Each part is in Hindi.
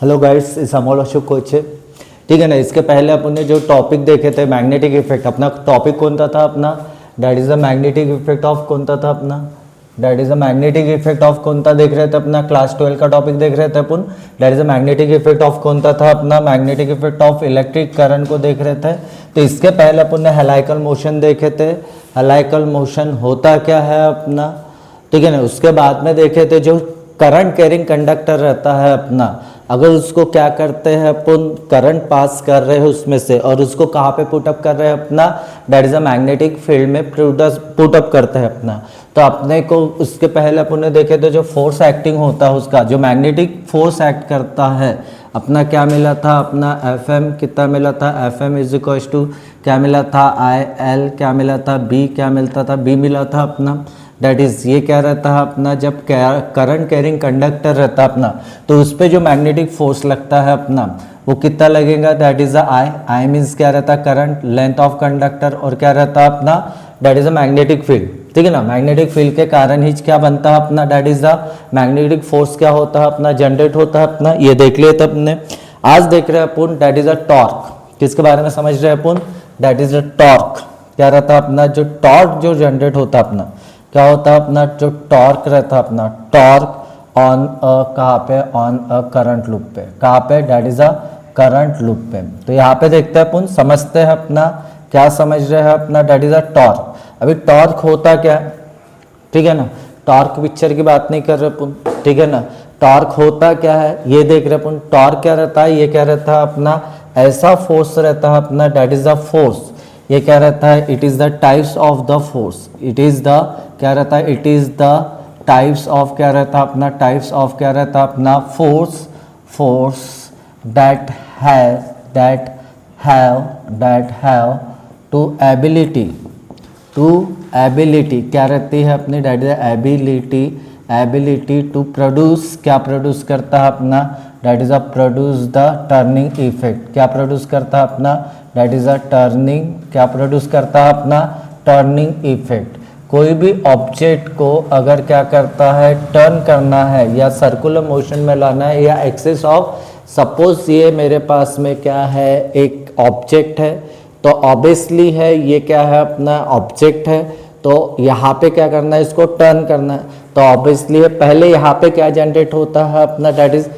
हेलो गाइड्स, इस अमोल अशोक कोच है। ठीक है ना। इसके पहले अपन ने जो टॉपिक देखे थे मैग्नेटिक इफेक्ट, अपना टॉपिक कौन सा था अपना, that is the magnetic effect of कौन सा था अपना, that is the magnetic effect of कौन सा देख रहे थे अपना, क्लास 12 का टॉपिक देख रहे थे अपन। That is the magnetic effect of कौन सा था अपना, magnetic effect of electric current को देख रहे थे। तो इसके पहले अपन ने हेलाइकल मोशन देखे थे। हेलाइकल मोशन होता क्या है अपना, ठीक है ना। उसके बाद में देखे थे जो करंट कैरिंग कंडक्टर रहता है अपना, अगर उसको क्या करते हैं अपन, करंट पास कर रहे हैं उसमें से और उसको कहाँ पे पुटअप कर रहे हैं अपना, that is a magnetic field में पुटअप करते हैं अपना। तो अपने को उसके पहले अपन ने देखे थे जो फोर्स एक्टिंग होता है उसका, जो मैग्नेटिक फोर्स एक्ट करता है अपना, क्या मिला था अपना, एफ एम कितना मिला था, F M is equal to क्या मिला था, आई एल क्या मिला था, बी क्या मिलता था, बी मिला था अपना। दैट इज़ ये क्या रहता है अपना, जब करंट कैरिंग कंडक्टर रहता है अपना, तो उस पर जो मैग्नेटिक फोर्स लगता है अपना वो कितना लगेगा, that is I. I means क्या रहता है, करंट, लेंथ ऑफ कंडक्टर, और क्या रहता है अपना, that is a magnetic field. ठीक है ना। मैग्नेटिक फील्ड के कारण ही क्या बनता है अपना, that is the magnetic force क्या होता है अपना, जनरेट होता है अपना। ये देख लिए तब अपने। आज देख रहे हैं अपन दैट इज़ अ टॉर्क। किसके बारे में समझ रहे हैं अपन, दैट इज़ अ टॉर्क। क्या रहता है अपना, जो टॉर्क जो जनरेट होता है अपना, क्या होता है अपना, जो टॉर्क रहता है अपना, टॉर्क ऑन कहाँ पे, ऑन अ करंट लूप पे, कहाँ पे, that is a current loop पे। तो यहाँ पे देखते हैं अपन, समझते हैं अपना, क्या समझ रहे हैं अपना, दैट इज अ टॉर्क। अभी टॉर्क होता क्या है, ठीक है ना। टॉर्क पिक्चर की बात नहीं कर रहे अपन, ठीक है ना। टॉर्क होता क्या है ये देख रहे अपन। टॉर्क क्या रहता है, ये क्या रहता है अपना, ऐसा फोर्स रहता है अपना, दैट इज द फोर्स। ये क्या रहता है, it is the types of the force, it is the क्या रहता है, it is the types of क्या रहता है अपना, टाइप्स ऑफ क्या रहता है अपना, force, force that have to ability क्या रहती है अपनी, that is ability to produce, क्या प्रोड्यूस करता है अपना, that is a produce the turning effect. क्या प्रोड्यूस करता है अपना, दैट इज अ टर्निंग, क्या प्रोड्यूस करता है अपना, टर्निंग इफेक्ट। कोई भी ऑब्जेक्ट को अगर क्या करता है, टर्न करना है या सर्कुलर मोशन में लाना है या एक्सिस ऑफ, सपोज ये मेरे पास में क्या है, एक ऑब्जेक्ट है, तो ऑब्वियसली है ये क्या है अपना, ऑब्जेक्ट है, तो यहाँ पे क्या करना है, इसको टर्न करना है। तो ऑब्वियसली है पहले यहाँ पे क्या जनरेट होता है अपना, दैट इज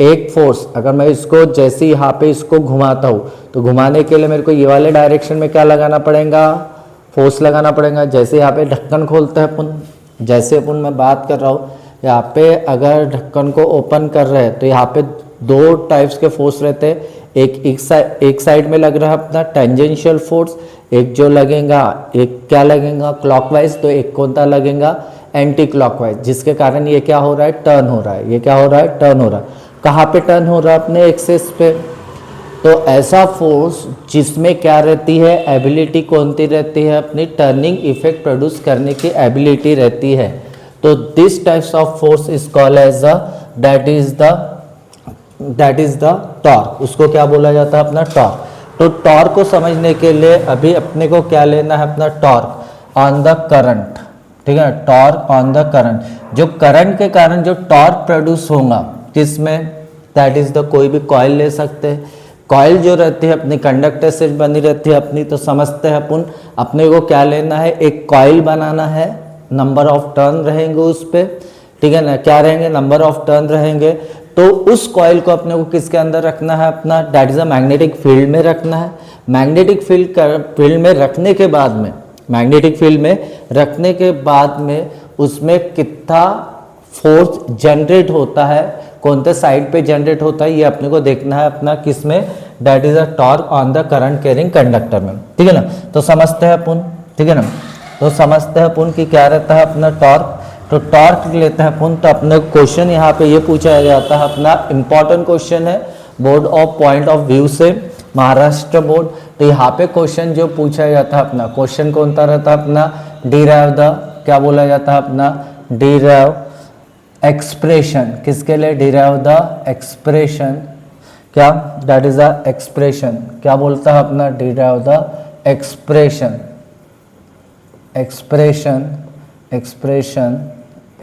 एक फोर्स। अगर मैं इसको जैसे यहाँ पे इसको घुमाता हूँ, तो घुमाने के लिए मेरे को ये वाले डायरेक्शन में क्या लगाना पड़ेगा, फोर्स लगाना पड़ेगा। जैसे यहाँ पे ढक्कन खोलते हैं अपन, जैसे अपन मैं बात कर रहा हूँ, यहाँ पे अगर ढक्कन को ओपन कर रहे हैं तो यहाँ पे दो टाइप्स के फोर्स रहते हैं। एक साइड में लग रहा है अपना टेंजेंशियल फोर्स, एक जो लगेगा, एक क्या लगेगा क्लॉकवाइज, तो एक कौन सा लगेगा एंटी क्लॉकवाइज, जिसके कारण ये क्या हो रहा है, टर्न हो रहा है। ये क्या हो रहा है, टर्न हो रहा है। कहाँ पे टर्न हो रहा है, अपने एक्सेस पे। तो ऐसा फोर्स जिसमें क्या रहती है, एबिलिटी कौन सी रहती है अपनी, टर्निंग इफेक्ट प्रोड्यूस करने की एबिलिटी रहती है। तो this types of force is called as the, that is the torque. उसको क्या बोला जाता है अपना, टॉर्क। तो टॉर्क को समझने के लिए अभी अपने को क्या लेना है अपना, टॉर्क ऑन द करंट। ठीक है, टॉर्क ऑन द करंट। जो करंट के कारण जो टॉर्क प्रोड्यूस होगा किसमें, दैट इज द, कोई भी कॉइल ले सकते हैं। कॉइल जो रहती है अपनी कंडक्टर से बनी रहती है अपनी, तो समझते हैं अपन, अपने को क्या लेना है, एक कॉइल बनाना है, नंबर ऑफ टर्न रहेंगे उस पर, ठीक है ना, क्या रहेंगे, नंबर ऑफ टर्न रहेंगे। तो उस कॉइल को अपने को किसके अंदर रखना है अपना, that is a magnetic field में रखना है। मैग्नेटिक फील्ड में रखने के बाद में, मैग्नेटिक फील्ड में रखने के बाद में उसमें कितना फोर्स जनरेट होता है, कौन से साइड पे जनरेट होता है, ये अपने को देखना है अपना, किसमें, that is a torque on the current carrying conductor में। ठीक है ना। तो समझते हैं अपन, ठीक है ना। तो समझते हैं अपन कि क्या रहता है अपना टॉर्क। तो टॉर्क लेते हैं अपन, तो अपने क्वेश्चन यहाँ पे ये पूछा जाता है अपना, इंपॉर्टेंट क्वेश्चन है board of point of view से, महाराष्ट्र बोर्ड। तो यहाँ पे क्वेश्चन जो पूछा जाता है अपना, क्वेश्चन कौन सा रहता है अपना, डिराइव द, क्या बोला जाता है अपना, डिराइव एक्सप्रेशन। किसके लिए, डिराइव द एक्सप्रेशन, क्या, दैट इज द एक्सप्रेशन। क्या बोलता है अपना, डिराइव द एक्सप्रेशन,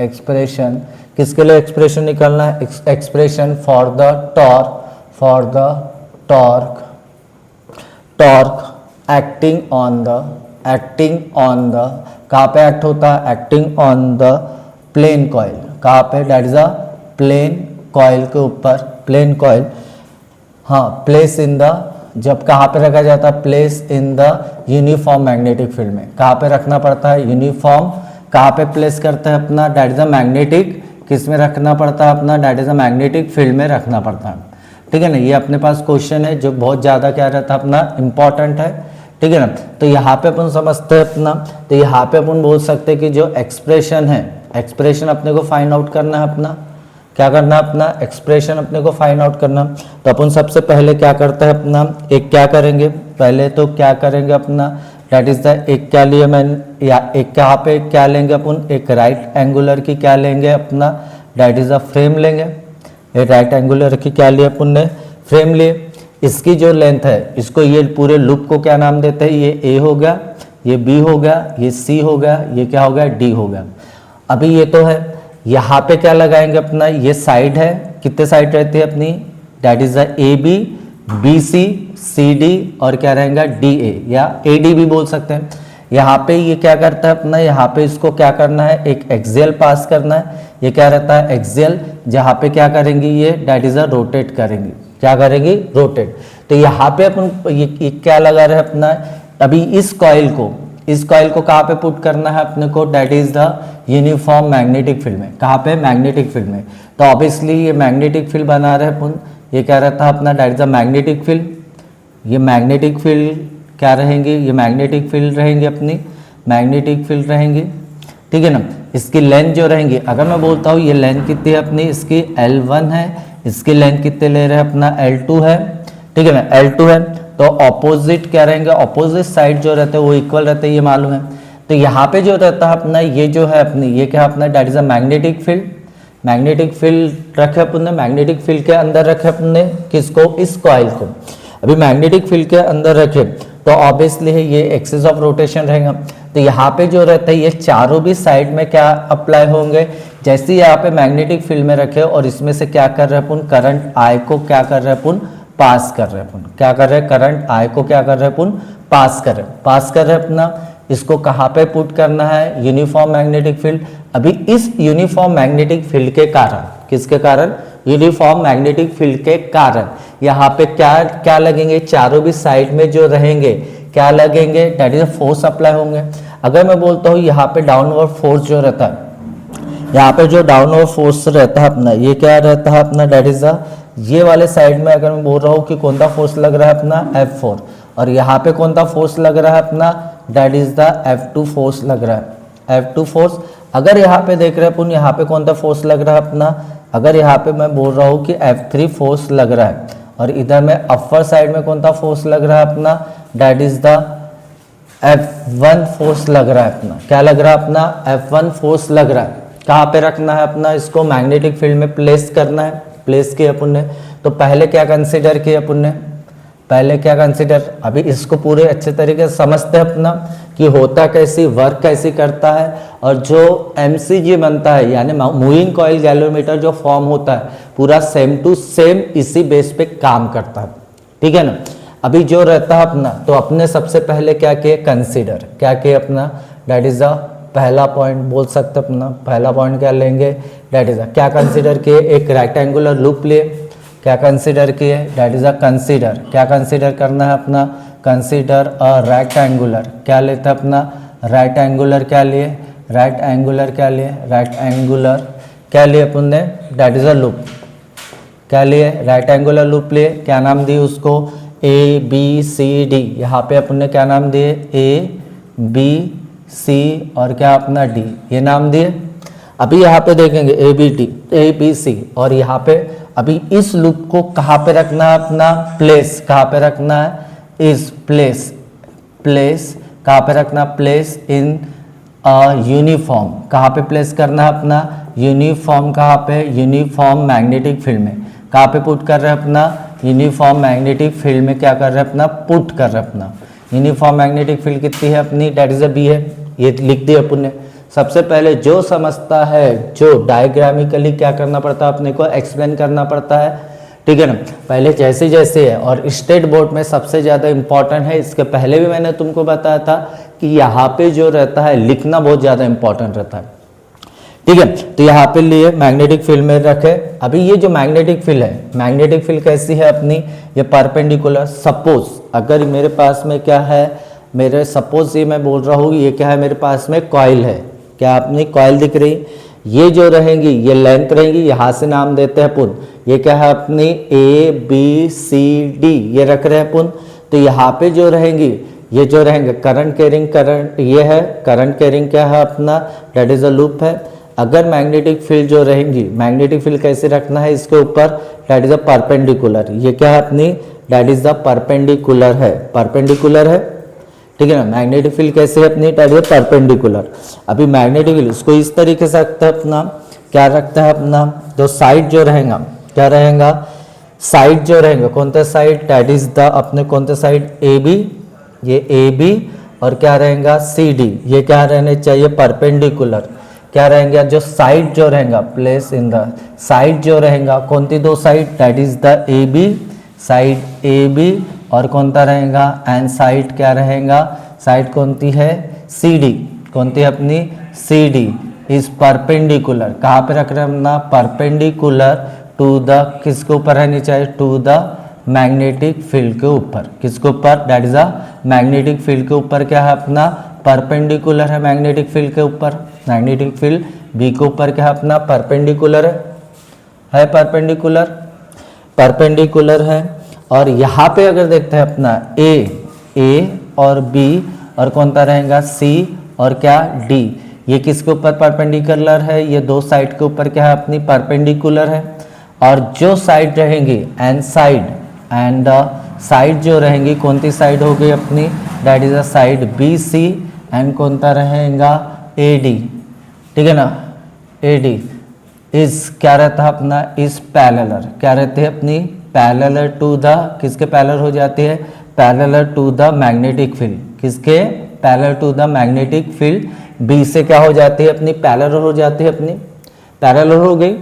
एक्सप्रेशन किसके लिए एक्सप्रेशन निकालना है, expression for the torque acting on the कहाँ पे एक्ट होता है, acting on the plane coil, कहाँ पे, that is a plane coil के ऊपर, प्लेन कॉइल, हाँ, प्लेस इन द, जब कहाँ पे रखा जाता है, place in the uniform magnetic field में, कहाँ पे रखना पड़ता है, यूनिफॉर्म, कहाँ पे प्लेस करते हैं अपना, दैट इज अ मैग्नेटिक, किस में रखना पड़ता है अपना, that is a magnetic field में रखना पड़ता है, ठीक है ना। ये अपने पास क्वेश्चन है जो बहुत ज़्यादा क्या रहता है अपना, इंपॉर्टेंट है, ठीक है ना। तो यहाँ पे अपन समझते हैं अपना, तो यहाँ पे अपन बोल सकते हैं कि जो एक्सप्रेशन है, एक्सप्रेशन अपने को फाइंड आउट करना है अपना, क्या करना है अपना, एक्सप्रेशन अपने को फाइंड आउट करना। तो अपन सबसे पहले क्या करते हैं अपना, एक क्या करेंगे, पहले तो क्या करेंगे अपना, दैट इज द, एक क्या लिए मैंने, या एक यहाँ पे क्या लेंगे अपन, एक राइट एंगुलर की क्या लेंगे अपना, दैट इज अ फ्रेम लेंगे, एक राइट एंगुलर की क्या लिए अपन ने, फ्रेम लिए। इसकी जो लेंथ है, इसको ये पूरे लूप को क्या नाम देते हैं, ये ए हो गया, ये बी हो गया, ये सी हो गया, ये क्या हो गया, डी हो गया। अभी ये तो है, यहाँ पे क्या लगाएंगे अपना, ये साइड है, कितने साइड रहती है अपनी, that is the A B, B C, C D और क्या रहेगा, डी ए या ए डी भी बोल सकते हैं। यहाँ पे ये क्या करता है अपना, यहाँ पे इसको क्या करना है, एक एक्सियल पास करना है, ये क्या रहता है, एक्सियल, जहाँ पे क्या करेंगी ये, दैट इज अ रोटेट करेंगी, क्या करेंगी, रोटेट। तो यहाँ पे अपन ये क्या लगा रहे अपना, अभी इस कॉइल को कहाँ पे पुट करना है अपने को, that is the uniform magnetic field में, कहाँ पे, मैग्नेटिक फील्ड में। तो ऑब्वियसली ये मैग्नेटिक फील्ड बना रहे अपन, ये क्या रहता है अपना, that is the magnetic field, ये मैग्नेटिक फील्ड क्या रहेंगे, ये मैग्नेटिक फील्ड रहेंगे अपनी, मैग्नेटिक फील्ड रहेंगी, ठीक है ना। इसकी लेंथ जो रहेंगी, अगर मैं बोलता हूँ ये लेंथ कितनी है अपनी, इसकी L1 है, इसकी लेंथ कितने ले रहे हैं अपना, L2 है, ठीक है ना, L2 है। तो ऑपोजिट क्या रहेंगे, ऑपोजिट साइड जो रहते हैं वो इक्वल रहते हैं, ये मालूम है। तो यहाँ पे जो रहता है अपना, ये जो है अपनी, ये क्या अपना, that is a magnetic field, magnetic field रखे अपन ने, मैग्नेटिक फील्ड के अंदर रखे अपन ने किसको, इस कॉइल को। अभी मैग्नेटिक फील्ड के अंदर रखे तो ऑब्वियसली है ये एक्सिस ऑफ रोटेशन रहेगा। तो यहाँ पे जो रहता है ये चारों भी साइड में क्या अप्लाई होंगे, जैसे यहाँ पे मैग्नेटिक फील्ड में रखे और इसमें से क्या कर रहे हैं अपन, करंट आई को क्या कर रहे हैं अपन, पास कर रहे हैं अपन, क्या कर रहे हैं, करंट आई को क्या कर रहे हैं अपन, पास कर रहे हैं अपना। इसको कहाँ पे पुट करना है, यूनिफॉर्म मैग्नेटिक फील्ड। अभी इस यूनिफॉर्म मैग्नेटिक फील्ड के कारण, किसके कारण, यूनिफॉर्म मैग्नेटिक फील्ड के कारण यहाँ पे क्या क्या लगेंगे, चारों भी साइड में जो रहेंगे क्या लगेंगे, दैट इज फोर्स अप्लाई होंगे। अगर मैं बोलता हूँ यहाँ पे डाउनवर्ड फोर्स जो रहता है, यहाँ पे जो डाउनवर्ड फोर्स रहता है अपना, ये क्या रहता है अपना, दैट इज ये वाले साइड में अगर मैं बोल रहा हूँ कि कौन सा फोर्स लग रहा है अपना, F4, और यहाँ पे कौन सा फोर्स लग रहा है अपना, that is the F2 force लग रहा है, F2 फोर्स। अगर यहाँ पे देख रहे हैं अपन, यहाँ पे कौन सा फोर्स लग रहा है अपना, अगर यहाँ पे मैं बोल रहा हूँ कि F3 फोर्स लग रहा है, और इधर में अपर साइड में कौन सा फोर्स लग रहा है अपना, that is the F1 force लग रहा है अपना, क्या लग रहा है अपना, F1 फोर्स लग रहा है। कहाँ पे रखना है अपना, इसको मैग्नेटिक फील्ड में प्लेस करना है, प्लेस किया अपन ने। तो पहले क्या कंसीडर किया अपन ने, पहले क्या कंसीडर, अभी इसको पूरे अच्छे तरीके से समझते हैं अपना कि होता कैसी, वर्क कैसी करता है, और जो MCG बनता है यानी मूविंग कॉइल गैल्वेमीटर जो फॉर्म होता है पूरा सेम टू सेम इसी बेस पे काम करता है, ठीक है ना। अभी जो रहता है अपना, तो अपने सबसे पहले क्या किए, कंसीडर, क्या किए अपना, दैट इज द पहला पॉइंट बोल सकते अपना, पहला पॉइंट क्या लेंगे, दैट इज क्या कंसीडर किए, एक राइट एंगुलर लूप लिए, क्या कंसीडर किए, दैट इज अ कंसीडर, क्या कंसीडर करना है अपना, कंसीडर अ राइट एंगुलर, क्या लेता है अपना, राइट एंगुलर क्या लिए, राइट एंगुलर क्या लिए, राइट एंगुलर क्या लिए अपन ने, दैट इज अ लूप, क्या लिए, राइट एंगुलर लूप लिए, क्या नाम दिए उसको, ABCD, यहाँ पे अपन ने क्या नाम दिए, ABC और क्या अपना D, ये नाम दिए। अभी यहाँ पे देखेंगे ABC, और यहाँ पे अभी इस लूप को कहाँ पे रखना है अपना, प्लेस, कहाँ पे रखना है, इस प्लेस, प्लेस कहाँ पे रखना, प्लेस इन यूनिफॉर्म, कहाँ पे प्लेस करना है अपना, यूनिफॉर्म, कहाँ पे, यूनिफॉर्म मैग्नेटिक फील्ड में, कहाँ पे पुट कर रहे हैं अपना, यूनिफॉर्म मैग्नेटिक फील्ड में क्या कर रहे हैं अपना, पुट कर रहे हैं अपना। यूनिफॉर्म मैग्नेटिक फील्ड कितनी है अपनी, दैट इज अ B है, ये लिख दिया अपन ने। सबसे पहले जो समझता है, जो डायग्रामिकली क्या करना पड़ता है अपने को एक्सप्लेन करना पड़ता है, ठीक है ना। पहले जैसे जैसे है, और स्टेट बोर्ड में सबसे ज़्यादा इम्पॉर्टेंट है, इसके पहले भी मैंने तुमको बताया था कि यहाँ पे जो रहता है लिखना बहुत ज़्यादा इम्पॉर्टेंट रहता है, ठीक है। तो यहाँ पे लिए मैग्नेटिक फील्ड में रखे। अभी ये जो मैग्नेटिक फील्ड है, मैग्नेटिक फील्ड कैसी है अपनी, ये परपेंडिकुलर। सपोज अगर मेरे पास में क्या है, मेरे सपोज ये मैं बोल रहा हूँ, ये क्या है मेरे पास में कॉइल है, क्या अपनी कॉइल दिख रही, ये जो रहेंगी ये लेंथ रहेंगी, यहाँ से नाम देते हैं पुन, ये क्या है अपनी ए बी सी डी, ये रख रहे हैं पुन। तो यहाँ पे जो रहेंगी, ये जो रहेंगे करंट कैरिंग, करंट ये है करंट कैरिंग, क्या है अपना दैट इज अ लूप है। अगर मैग्नेटिक फील्ड जो रहेंगी, मैग्नेटिक फील्ड कैसे रखना है इसके ऊपर, दैट इज अ परपेंडिकुलर, ये क्या है अपनी दैट इज द परपेंडिकुलर है, परपेंडिकुलर है, ठीक है ना। मैग्नेटिक फील्ड कैसे है अपनी दैट इज परपेंडिकुलर। अभी मैग्नेटिक फील्ड इसको इस तरीके से रखता है अपना, क्या रखता है अपना, जो साइड जो रहेगा क्या रहेगा, साइड जो रहेगा कौन सा साइड, दैट इज द अपने कौन सा साइड ए बी, ये ए बी, और क्या रहेगा सी डी, ये क्या रहने चाहिए परपेंडिकुलर। क्या रहेंगे जो साइड जो रहेगा, प्लेस इन द साइड जो रहेगा, कौन सी दो side, that is the A B, side A B, और कौन सा रहेगा एंड साइड क्या रहेगा, साइड कौन सी है सी डी, कौन सी अपनी सी डी इज परपेंडिकुलर। कहाँ पे रख रहे हैं अपना, परपेंडिकुलर टू द, किसके ऊपर रहनी चाहिए, टू द मैग्नेटिक फील्ड के ऊपर, किसके ऊपर, that is a magnetic field के ऊपर, क्या है अपना परपेंडिकुलर है मैग्नेटिक फील्ड के ऊपर, मैग्नेटिक फील्ड बी के ऊपर क्या है अपना परपेंडिकुलर है परपेंडिकुलर, परपेंडिकुलर है। और यहाँ पे अगर देखते हैं अपना ए और बी, और कौन सा रहेगा सी, और क्या डी, ये किसके ऊपर परपेंडिकुलर है, ये दो साइड के ऊपर क्या है अपनी परपेंडिकुलर है। और जो साइड रहेंगी एंड साइड जो रहेंगी कौन सी साइड होगी अपनी, that is a side B C, and कौन सा रहेगा ए डी, ठीक है ना, ए डी इज क्या रहता है अपना इज पैरेलल, क्या रहते हैं अपनी पैरेलल टू द, किसके पैरेलल हो जाती है, parallel to the magnetic field, किसके parallel to the magnetic field, B से क्या हो जाती है अपनी पैरेलल हो जाती है अपनी, पैरेलल हो गई।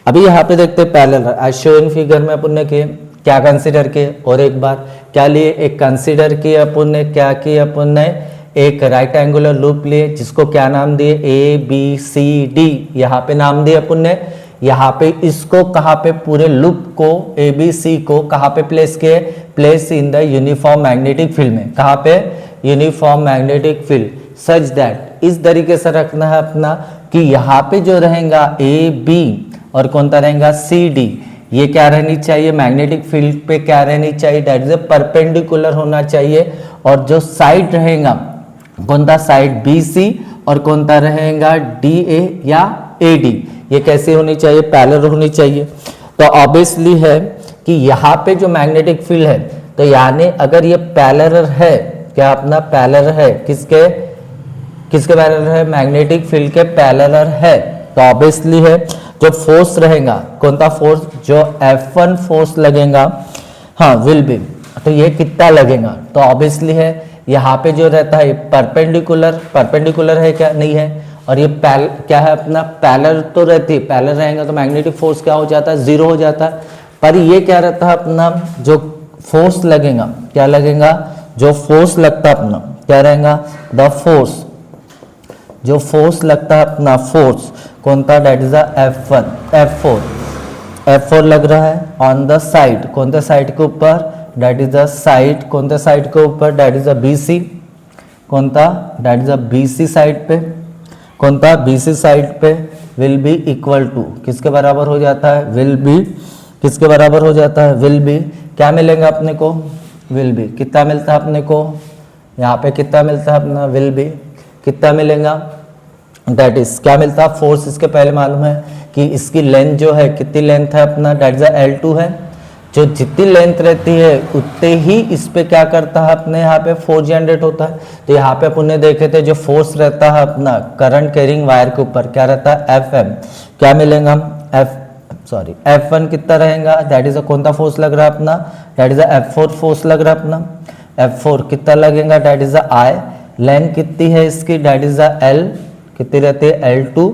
अभी यहाँ पे देखते हैं पैरेलल, आज शो इन फिगर में अपन ने किए, क्या कंसीडर किए, और एक बार क्या लिए, एक कंसीडर किए अपन ने, क्या किए अपन ने, एक राइट एंगुलर लूप लिए जिसको क्या नाम दिए ए बी सी डी, यहाँ पे नाम दिए अपन ने। यहाँ पे इसको कहाँ पे, पूरे लूप को ए बी सी को कहाँ पे प्लेस किए, place in the uniform magnetic field में, कहाँ पे uniform magnetic field, such that इस तरीके से रखना है अपना कि यहाँ पे जो रहेगा ए बी और कौन सा रहेगा सी डी, ये क्या रहनी चाहिए मैग्नेटिक फील्ड पे, क्या रहनी चाहिए, दैट इज परपेंडिकुलर होना चाहिए। और जो साइड रहेगा कौन सा साइड बी सी, और कौन सा रहेगा डी ए या ए डी, ये कैसे होनी चाहिए, पैरेलल होनी चाहिए। तो ऑब्वियसली है कि यहाँ पे जो मैग्नेटिक फील्ड है, तो यानी अगर ये पैरेलल है, क्या अपना पैरेलल है, किसके किसके पैरेलल है, मैग्नेटिक फील्ड के पैरेलल है, तो ऑब्वियसली है जो फोर्स रहेगा कौन सा फोर्स, जो F1 फोर्स लगेगा, हाँ विल बी, तो ये कितना लगेगा, तो ऑब्वियसली है यहाँ पे जो रहता है परपेंडिकुलर, परपेंडिकुलर है क्या नहीं है, और ये क्या है अपना पैरेलल तो रहती है, पैरेलल रहेगा तो मैग्नेटिक फोर्स क्या हो जाता है, जीरो हो जाता है। पर ये क्या रहता है अपना, जो फोर्स लगेगा, क्या लगेगा, जो फोर्स लगता है अपना क्या रहेगा, द फोर्स, जो फोर्स लगता है अपना फोर्स कौन सा, दैट इज F4 लग रहा है ऑन द साइड, कौन सा साइड के ऊपर, दैट इज द साइड, कौन सा साइड के ऊपर, दैट इज द BC, कौन सा, that is the BC side पे, कौन सा BC साइड पे, विल बी इक्वल टू, किसके बराबर हो जाता है, विल बी, किसके बराबर हो जाता है, विल बी, क्या मिलेगा अपने को, विल बी, कितना मिलता है अपने को, यहाँ पे कितना मिलता है अपना, विल बी कितना मिलेगा, दैट इज क्या मिलता है, फोर्स इसके पहले मालूम है कि इसकी लेंथ जो है, कितनी लेंथ है अपना, दैट इज L2 है, जो जितनी लेंथ रहती है उतने ही इस पे क्या करता है अपने यहाँ पे फोर्स जनरेट होता है। तो यहाँ पे अपन ने देखे थे जो फोर्स रहता है अपना करंट कैरिंग वायर के ऊपर क्या रहता है, FM, क्या मिलेगा, F1 कितना रहेगा, दैट इज कौन सा फोर्स लग रहा है अपना, दैट इज F4 फोर्स लग रहा है अपना, F4 कितना लगेगा, दैट इज I, लेंथ कितनी है इसकी, दैट इज L, कितनी रहती है L2,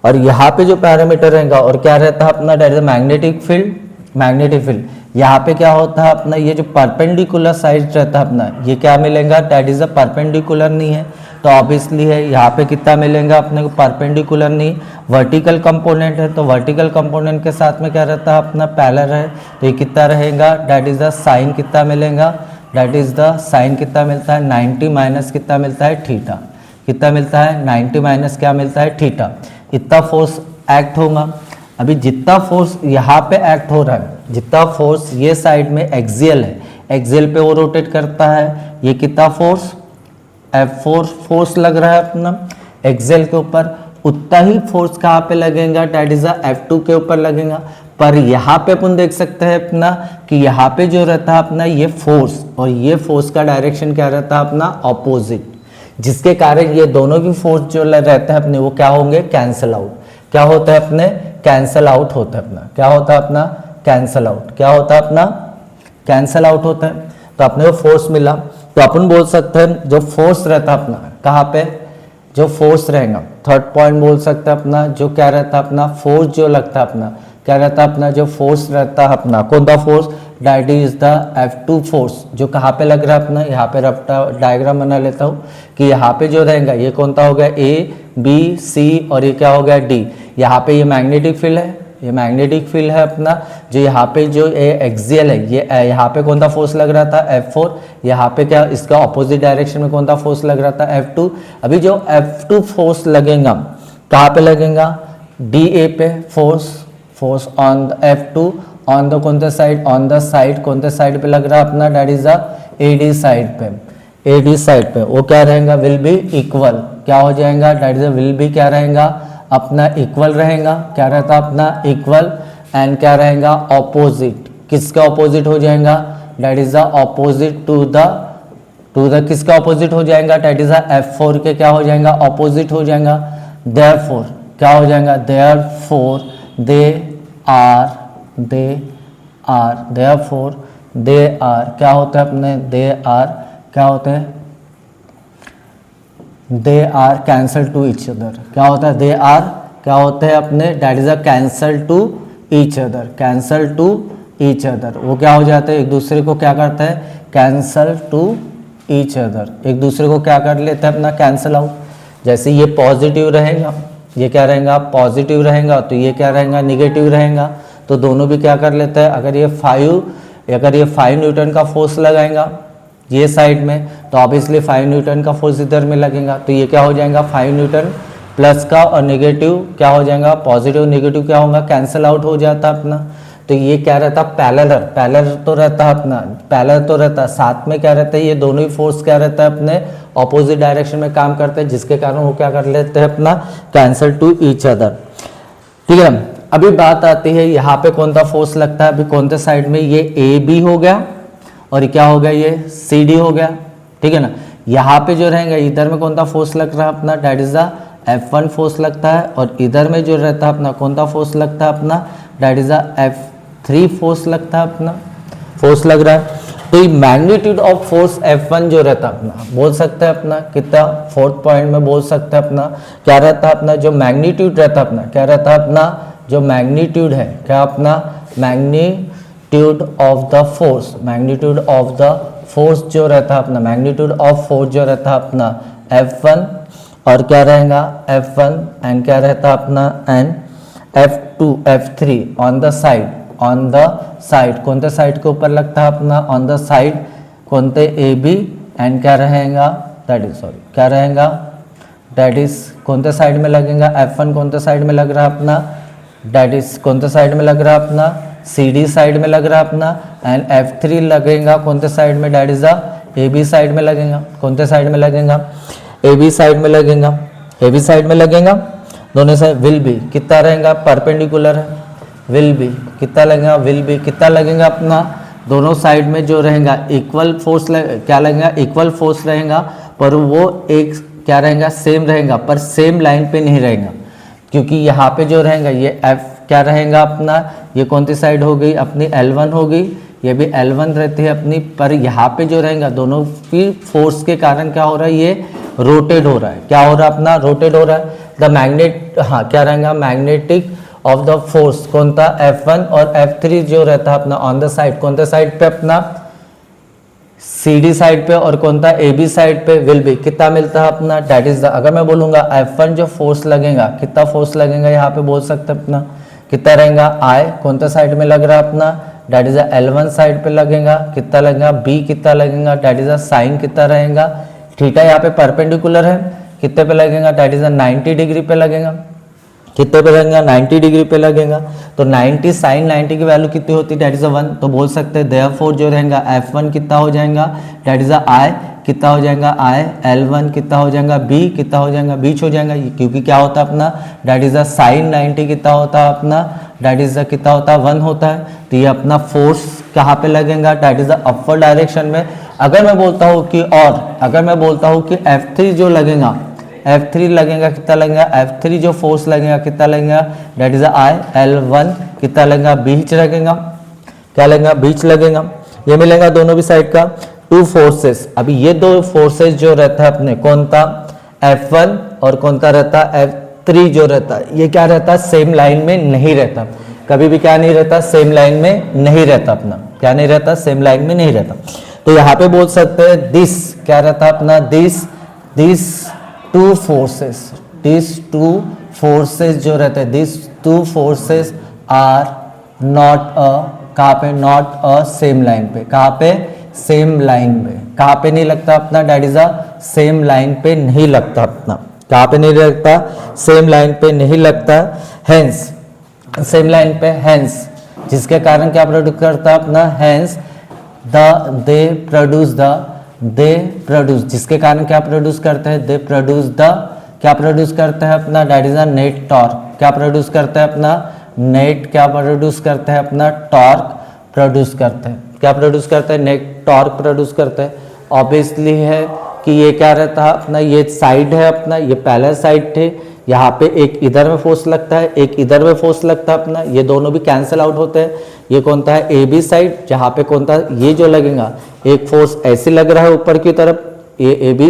और यहाँ पे जो पैरामीटर रहेगा और क्या रहता है अपना that is magnetic field, magnetic field यहाँ पे क्या होता है अपना ये जो परपेंडिकुलर साइड रहता है अपना ये क्या मिलेगा दैट इज अ परपेंडिकुलर नहीं है, तो ऑब्वियसली है यहाँ पे कितना मिलेगा अपने को परपेंडिकुलर नहीं, वर्टिकल कंपोनेंट है तो वर्टिकल कंपोनेंट के साथ में क्या रहता है अपना पैरेलल है, तो ये कितना रहेगा दैट इज द साइन कितना मिलेगा, दैट इज द साइन कितना मिलता है 90 माइनस कितना मिलता है थीटा, कितना मिलता है 90 माइनस क्या मिलता है थीटा, इतना फोर्स एक्ट होगा। अभी जितना फोर्स यहाँ पे एक्ट हो रहा है, जितना फोर्स ये साइड में एक्सियल है, एक्सियल पे वो रोटेट करता है, ये कितना फोर्स F4 फोर्स लग रहा है अपना एक्सियल के ऊपर, उतना ही फोर्स कहाँ पे लगेगा दैट इज F2 के ऊपर लगेगा। पर यहाँ पे अपन देख सकते हैं अपना कि यहाँ पे जो रहता है अपना ये फोर्स और ये फोर्स का डायरेक्शन क्या रहता है अपना ऑपोजिट, जिसके कारण ये दोनों भी फोर्स जो रहते हैं अपने वो क्या होंगे कैंसल आउट, क्या होता है अपने कैंसल आउट होता है अपना, क्या होता है अपना कैंसल आउट, क्या होता है अपना कैंसल आउट होता है। तो अपने को फोर्स मिला तो अपन बोल सकते हैं जो फोर्स रहता है अपना कहाँ पे, जो फोर्स रहेगा थर्ड पॉइंट बोल सकते हैं अपना जो क्या रहता है अपना फोर्स जो लगता है अपना क्या रहता है अपना जो फोर्स रहता है अपना कौन सा force that is the F2 force, जो कहाँ पे लग रहा है अपना यहाँ पे रफ्ता डायग्राम बना लेता हूँ कि यहाँ पे जो रहेगा ये कौन सा हो गया A B C और ये क्या हो गया D, यहाँ पे ये मैग्नेटिक फील्ड है, ये मैग्नेटिक फील्ड है अपना जो यहाँ पे जो एक्सियल है ये यहाँ पे कौन सा फोर्स लग रहा था F4, यहाँ पे क्या इसका ऑपोजिट डायरेक्शन में कौन सा फोर्स लग रहा था F2। अभी जो F2 फोर्स लगेगा कहाँ पे लगेगा DA पे force on the F2 on the कौन सा साइड, ऑन द साइड कौन सा साइड पे लग रहा है अपना that is the AD side पे, AD साइड पे वो क्या रहेगा विल बी इक्वल, क्या हो जाएगा दैट इज विल बी क्या रहेगा अपना इक्वल रहेगा, क्या रहता अपना इक्वल एंड क्या रहेगा ऑपोजिट, किसका ऑपोजिट हो जाएगा that is the opposite to the किसका ऑपोजिट हो जाएगा दैट इज द F4 के क्या हो जाएगा ऑपोजिट हो जाएगा, देयरफॉर क्या हो जाएगा देयरफॉर दे आर क्या होता है अपने दे आर क्या होते हैं they are cancel to each other, क्या होता है दे आर क्या होते हैं अपने that is a cancel to each other, cancel to each other वो क्या हो जाता है एक दूसरे को क्या करता है कैंसल टू ईच अदर, एक दूसरे को क्या कर लेते हैं अपना कैंसल आउट। जैसे ये पॉजिटिव रहेगा ये क्या रहेगा पॉजिटिव रहेगा तो ये क्या रहेगा निगेटिव रहेगा, तो दोनों भी क्या कर लेते हैं, अगर ये 5 न्यूटन का फोर्स लगाएगा ये साइड में तो ऑब्वियसली 5 न्यूटन का फोर्स इधर में लगेगा, तो ये क्या हो जाएगा 5 न्यूटन प्लस का और नेगेटिव क्या हो जाएगा पॉजिटिव नेगेटिव क्या होगा कैंसल आउट हो जाता अपना। तो ये क्या रहता पैरेलल तो रहता है अपना, पैरेलल तो रहता है, साथ में क्या रहता है ये दोनों ही फोर्स क्या रहता है अपने ऑपोजिट डायरेक्शन में काम करते हैं, जिसके कारण वो क्या कर लेते हैं अपना कैंसल टू ईच अदर। ठीक है, अभी बात आती है यहाँ पे कौन सा फोर्स लगता है, अभी कौन सा साइड में ये AB हो गया और क्या हो गया ये CD हो गया, ठीक है ना। यहाँ पे जो रहेगा इधर में कौन सा फोर्स लग रहा है अपना that is the F1 force लगता है, और इधर में जो रहता है अपना कौन सा फोर्स लगता है अपना that is the F3 force लगता है अपना, फोर्स लग रहा है। तो ये मैग्नीट्यूड ऑफ फोर्स F1 जो रहता है अपना बोल सकते हैं अपना कितना फोर्थ पॉइंट में बोल सकते हैं अपना क्या रहता है अपना जो मैग्नीट्यूड रहता है अपना क्या रहता है अपना जो मैग्नीट्यूड है क्या अपना magnitude of the force, magnitude of the force जो रहता है अपना मैग्नीट्यूड ऑफ फोर्स जो रहता है अपना F1 और क्या रहेगा F1 एंड क्या रहता है अपना and F2 F3 on the side कौन सा साइड के ऊपर लगता है अपना ऑन द साइड कौन सा AB एंड क्या रहेगा दैट इज क्या रहेगा दैट इज कौन सा साइड में लगेगा F1 कौन सा साइड में लग रहा है अपना दैट इज कौन सा साइड में लग रहा है अपना CD साइड में लग रहा है अपना एंड F3 लगेगा कौन सा साइड में दैट इज AB साइड में लगेगा, कौन सा साइड में लगेगा AB साइड में लगेगा, AB साइड में लगेगा दोनों साइड विल बी कितना रहेगा परपेंडिकुलर है, विल बी कितना लगेगा विल बी कितना लगेगा अपना दोनों साइड में जो रहेगा इक्वल फोर्स क्या लगेगा इक्वल फोर्स रहेगा, पर वो एक क्या रहेगा सेम रहेगा पर सेम लाइन पे नहीं रहेगा, क्योंकि यहाँ पे जो रहेगा ये F क्या रहेगा अपना ये कौन सी साइड हो गई अपनी L1 हो गई, ये भी L1 रहती है अपनी, पर यहाँ पे जो रहेगा दोनों की फोर्स के कारण क्या हो रहा है ये रोटेट हो रहा है। क्या हो रहा है अपना? रोटेट हो रहा है। द मैग्नेट, हाँ क्या रहेगा? मैग्नेटिक ऑफ द फोर्स कौन था? F1 और F3 जो रहता है अपना ऑन द साइड, कौन सा साइड पे? अपना CD साइड पे, और कौन था? AB साइड पे विल बी कितना मिलता है अपना? दैट इज द, अगर मैं बोलूंगा F1 जो फोर्स लगेगा, कितना फोर्स लगेगा यहाँ पे बोल सकते हैं अपना, कितना रहेगा? I कौन सा साइड में लग रहा है अपना? दैट इज L1 साइड पे लगेगा। कितना लगेगा? B कितना लगेगा? दैट इज साइन कितना रहेगा? थीटा यहाँ पे परपेंडिकुलर है, कितने पे लगेगा? दैट इज 90 डिग्री पे लगेगा। कितने पे लगेगा? 90 डिग्री पे लगेगा। तो 90 साइन 90 की वैल्यू कितनी होती है? That is 1। तो बोल सकते हैं देयरफॉर जो रहेगा F1 कितना हो जाएगा? दैट इज I कितना हो जाएगा? I L1 कितना हो जाएगा? B कितना हो जाएगा? बीच हो जाएगा, क्योंकि क्या होता है अपना? दैट इज साइन 90 कितना होता है अपना? दैट इज कितना होता है? 1 होता है। तो ये अपना फोर्स कहाँ पे लगेगा? दैट इज अपवर्ड डायरेक्शन में। अगर मैं बोलता हूँ कि, और अगर मैं बोलता हूँ कि F3 जो लगेगा, F3 लगेगा, कितना लगेगा? F3 जो फोर्स लगेगा कितना लगेगा? दैट इज I L1 कितना लगेगा? बीच लगेगा। क्या लगेगा? बीच लगेगा। ये मिलेगा दोनों भी साइड का टू फोर्सेस। अभी ये दो फोर्सेस जो रहता है अपने, कौन था? F1 और कौन सा रहता है? F3 जो रहता है, ये क्या रहता है? सेम लाइन में नहीं रहता, कभी भी क्या नहीं रहता? सेम लाइन में नहीं रहता अपना। क्या नहीं रहता? सेम लाइन में नहीं रहता। तो यहाँ पे बोल सकते हैं दिस क्या रहता है अपना? दिस टू फोर्सेस जो रहते हैं, this two forces are not a, कहाँ पे? नॉट अ सेम लाइन पे। कहाँ पे? सेम लाइन पे। कहाँ पे नहीं लगता अपना? That is a same line पे नहीं लगता अपना। कहाँ पे नहीं लगता? सेम लाइन पे नहीं लगता। हेंस सेम लाइन पे, हेंस जिसके कारण क्या प्रोड्यूस करता है अपना? हेंस दे प्रोड्यूस जिसके कारण क्या प्रोड्यूस करते हैं? दे प्रोड्यूस क्या प्रोड्यूस करते हैं अपना? That is a net torque. क्या प्रोड्यूस करते हैं अपना? नेट क्या प्रोड्यूस करते हैं अपना? टॉर्क प्रोड्यूस करते हैं। क्या प्रोड्यूस करते हैं? नेट टॉर्क प्रोड्यूस करते हैं। ऑब्वियसली है कि ये क्या रहता है अपना? ये साइड है अपना, ये पहला साइड थे, यहाँ पे एक इधर में फोर्स लगता है, एक इधर में फोर्स लगता है अपना, ये दोनों भी कैंसिल आउट होते हैं। ये कौन सा है? AB साइड, जहाँ पे कौन सा? ये जो लगेगा, एक फोर्स ऐसे लग रहा है ऊपर की तरफ, ये AB,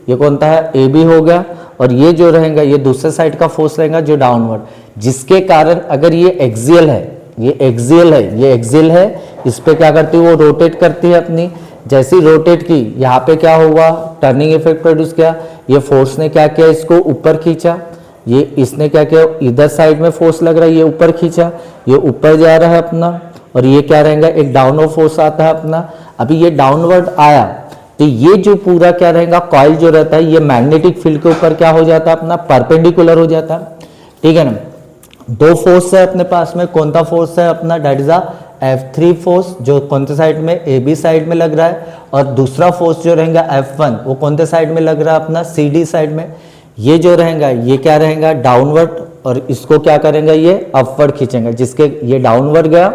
ये कौन सा है? AB हो गया। और ये जो रहेगा, ये दूसरे साइड का फोर्स रहेगा जो डाउनवर्ड, जिसके कारण अगर ये एक्सियल है, ये एक्सियल है, इस पे क्या करती है? वो रोटेट करती है अपनी। जैसी रोटेट की, यहाँ पे क्या हुआ? टर्निंग इफेक्ट प्रोड्यूस किया। ये फोर्स ने क्या किया? इसको ऊपर खींचा। ये इसने क्या किया? इधर साइड में फोर्स लग रहा है, ये ऊपर खींचा, ये ऊपर जा रहा है अपना। और ये क्या रहेगा? एक डाउनवर्ड फोर्स आता है अपना। अभी ये डाउनवर्ड आया तो ये जो पूरा क्या रहेगा? कॉइल जो रहता है, ये मैग्नेटिक फील्ड के ऊपर क्या हो जाता है अपना? परपेंडिकुलर हो जाता है। ठीक है ना? दो फोर्स है अपने पास में, कौन सा फोर्स है अपना? दैट इज F3 फोर्स जो कौन से साइड में? AB साइड में लग रहा है। और दूसरा फोर्स जो रहेगा F1 वो कौन से साइड में लग रहा है अपना? CD साइड में। ये जो रहेगा, ये क्या रहेगा? डाउनवर्ड, और इसको क्या करेंगे? ये अपवर्ड खींचेंगे, जिसके ये डाउनवर्ड गया,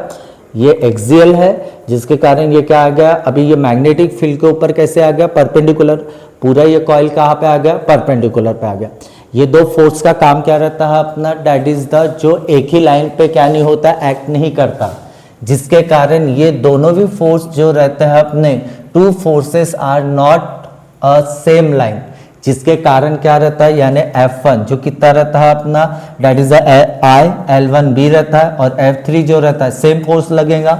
ये एक्सियल है, जिसके कारण ये क्या आ गया? अभी ये मैग्नेटिक फील्ड के ऊपर कैसे आ गया? परपेंडिकुलर। पूरा ये कॉइल कहाँ पे आ गया? परपेंडिकुलर पे आ गया। ये दो फोर्स का काम क्या रहता है अपना? दैट इज द, जो एक ही लाइन पे क्या नहीं होता? एक्ट नहीं करता, जिसके कारण ये दोनों भी फोर्स जो रहते हैं अपने, two forces are not a same line, जिसके कारण क्या रहता है? यानी F1 जो कितना रहता है अपना? दैट इज I L1B रहता है, और F3 जो रहता है सेम फोर्स लगेगा,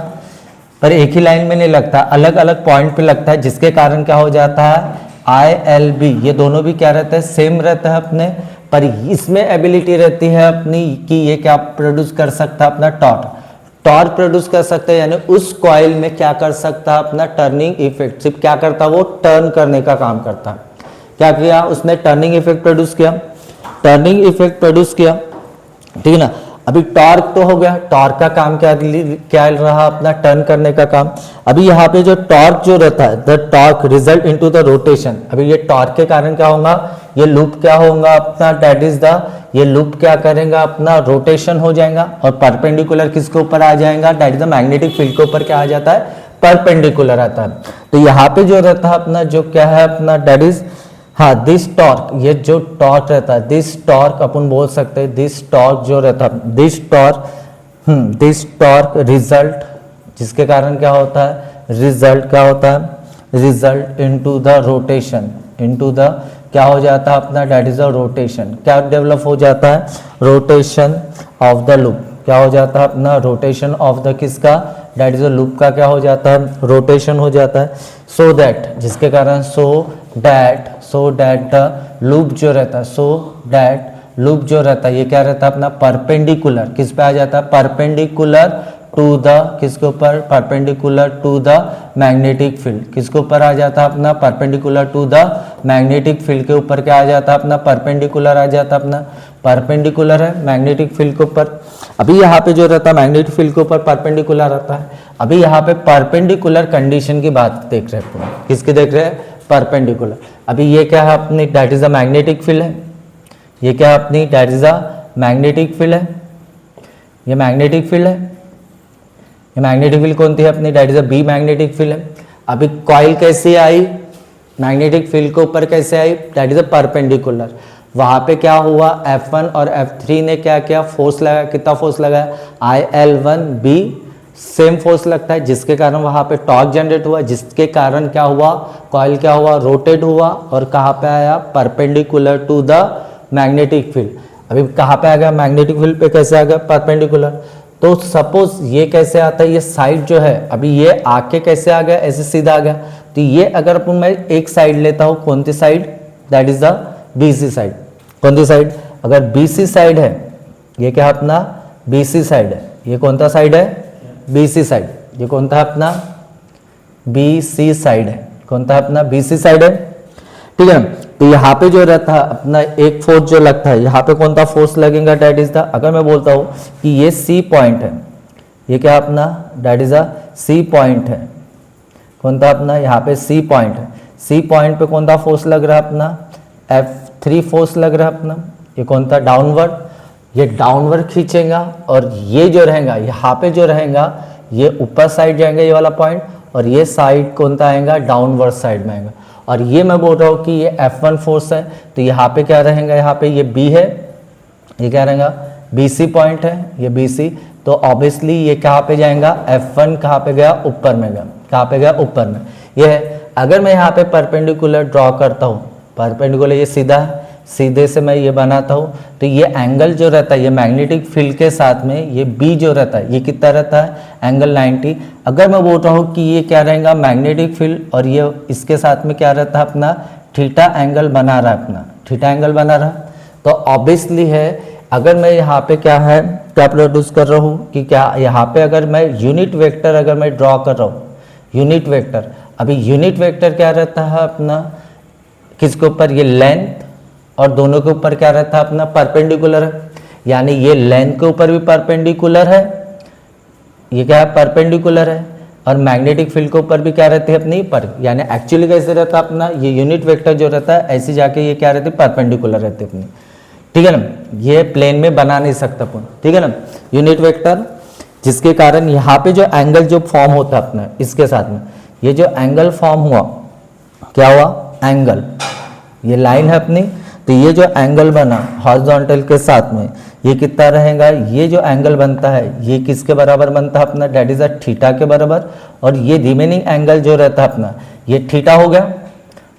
पर एक ही लाइन में नहीं लगता, अलग अलग पॉइंट पे लगता है, जिसके कारण क्या हो जाता है? I L B ये दोनों भी क्या रहता है? सेम रहता है अपने, पर इसमें एबिलिटी रहती है अपनी कि ये क्या प्रोड्यूस कर सकता है अपना? टॉर्क प्रोड्यूस कर सकता है। यानी उस कॉइल में क्या कर सकता है अपना? Turning effect. सिर्फ क्या करता है? वो टर्न करने का काम करता है। क्या किया उसने? टर्निंग इफेक्ट प्रोड्यूस किया, टर्निंग इफेक्ट प्रोड्यूस किया। ठीक है ना? अभी टॉर्क तो हो गया, टॉर्क का काम क्या रहा अपना? टर्न करने का काम। अभी यहाँ पे जो टॉर्क जो रहता है, the torque result into the rotation. अभी ये टॉर्क के कारण क्या होगा? ये लूप क्या होगा अपना? दैट इज द, ये लूप क्या करेगा अपना? रोटेशन हो जाएगा, और परपेंडिकुलर किसके ऊपर आ जाएगा? That is the magnetic field के ऊपर क्या आ जाता है? परपेंडिकुलर आता है। तो यहाँ पे जो रहता है अपना, जो क्या है अपना? दैट इज, हाँ, दिस टॉर्क, ये जो टॉर्क रहता है, दिस टॉर्क अपन बोल सकते हैं, दिस टॉर्क जो रहता है, दिस टॉर्क रिजल्ट, जिसके कारण क्या होता है? रिजल्ट क्या होता है? Result into the rotation, into the क्या हो जाता है अपना, डेट इज अ रोटेशन। क्या डेवलप हो जाता है, रोटेशन ऑफ द लूप। क्या हो जाता है अपना, रोटेशन ऑफ द किसका, डेट इज अ लूप का क्या हो जाता है, रोटेशन हो जाता है। सो दैट, जिसके कारण सो दैट द लूप जो रहता है, सो दैट लूप जो रहता है ये क्या रहता है अपना, परपेंडिकुलर किस पे आ जाता है, परपेंडिकुलर टू द किसके ऊपर, perpendicular to the magnetic field. किसके ऊपर आ जाता है अपना, perpendicular to the magnetic field के ऊपर क्या आ जाता है अपना, परपेंडिकुलर आ जाता है अपना, परपेंडिकुलर है मैग्नेटिक फील्ड के ऊपर। अभी यहाँ पे जो रहता है मैग्नेटिक फील्ड के ऊपर परपेंडिकुलर रहता है। अभी यहाँ पे परपेंडिकुलर कंडीशन की बात देख रहे हैं, किसकी देख रहे हैं, परपेंडिकुलर। अभी ये क्या है अपनी, that is a magnetic field है। ये क्या है अपनी, that is a magnetic field है। ये मैग्नेटिक फील्ड है। ये मैग्नेटिक फील्ड कौन थी अपनी, that is a B magnetic field है। अभी कॉइल कैसे आई, मैग्नेटिक फील्ड के ऊपर कैसे आई, दैट इज अ परपेंडिकुलर। वहां पे क्या हुआ, F1 और F3 ने क्या किया, फोर्स लगाया। कितना फोर्स लगाया, IL1B सेम फोर्स लगता है, जिसके कारण वहां पे टॉर्क जनरेट हुआ, जिसके कारण क्या हुआ, कॉइल क्या हुआ, रोटेट हुआ और कहाँ पे आया, perpendicular to the magnetic field. अभी कहाँ पे आ गया, मैग्नेटिक फील्ड पे कैसे आ गया, परपेंडिकुलर। तो सपोज ये कैसे आता है, ये साइड जो है, अभी ये आके कैसे आ गया, ऐसे सीधा आ गया। तो ये अगर अपन मैं एक साइड लेता हूँ, कौन सी side, that is the BC side. कौन सी साइड, अगर BC साइड है, ये क्या अपना BC साइड है। ये कौन सा साइड है, BC साइड। ये कौन था अपना, BC साइड है। कौन था अपना, BC साइड है, ठीक है। तो यहाँ पे जो रहता है अपना एक फोर्स जो लगता है, यहाँ पे कौन सा फोर्स लगेगा, डेट इज द, अगर मैं बोलता हूँ कि ये C पॉइंट है, ये क्या अपना, that is a C point है। कौन था अपना, यहाँ पे C पॉइंट है। C पॉइंट पे कौन सा फोर्स लग रहा है अपना, F3 फोर्स लग रहा है अपना। ये कौन था, डाउनवर्ड। ये डाउनवर्ड खींचेगा और ये जो रहेगा, यहाँ पे जो रहेगा ये ऊपर साइड जाएंगे ये वाला पॉइंट, और ये साइड कौन सा आएगा, डाउनवर्ड साइड में आएगा। और ये मैं बोल रहा हूँ कि ये F1 फोर्स है, तो यहाँ पे क्या रहेगा, यहाँ पे ये B है, ये क्या रहेगा, BC पॉइंट है, ये BC। तो ऑब्वियसली ये कहाँ पे जाएगा, F1 कहाँ पे गया, ऊपर में गया। कहाँ पे गया, ऊपर में। ये है, अगर मैं यहाँ पे परपेंडिकुलर ड्रॉ करता हूँ, परपेंडिकुलर ये सीधा है, सीधे से मैं ये बनाता हूँ, तो ये एंगल जो रहता है, ये मैग्नेटिक फील्ड के साथ में ये B जो रहता है, ये कितना रहता है, एंगल 90। अगर मैं बोल रहा हूँ कि ये क्या रहेगा, मैग्नेटिक फील्ड, और ये इसके साथ में क्या रहता है अपना, थीटा एंगल बना रहा है अपना, थीटा एंगल बना रहा है। तो ऑब्वियसली है, अगर मैं यहाँ पे क्या है, क्या प्रोड्यूस कर रहा हूँ कि क्या, यहाँ पे अगर मैं यूनिट वेक्टर अगर मैं ड्रॉ कर रहा हूँ, यूनिट वेक्टर। अभी यूनिट वेक्टर क्या रहता है अपना, किसके ऊपर, ये लेंथ, और दोनों के ऊपर क्या रहता है अपना, परपेंडिकुलर है। यानी ये लेंथ के ऊपर भी परपेंडिकुलर है, ये क्या है, परपेंडिकुलर है, और मैग्नेटिक फील्ड के ऊपर भी क्या रहती है अपनी, पर। यानी एक्चुअली कैसे रहता है अपना, ये यूनिट वेक्टर जो रहता है ऐसे जाके ये क्या रहती है, परपेंडिकुलर रहती है अपनी, ठीक है ना। ये प्लेन में बना नहीं सकता अपन, ठीक है ना, यूनिट वेक्टर। जिसके कारण यहाँ पे जो एंगल जो फॉर्म होता है अपना, इसके साथ में ये जो एंगल फॉर्म हुआ, क्या हुआ, एंगल, ये लाइन है अपनी। तो ये जो एंगल बना हॉरिजॉन्टल के साथ में, ये कितना रहेगा, ये जो एंगल बनता है ये किसके बराबर बनता है अपना, डेट इज अ थीटा के बराबर। और ये रिमेनिंग एंगल जो रहता है अपना, ये थीटा हो गया।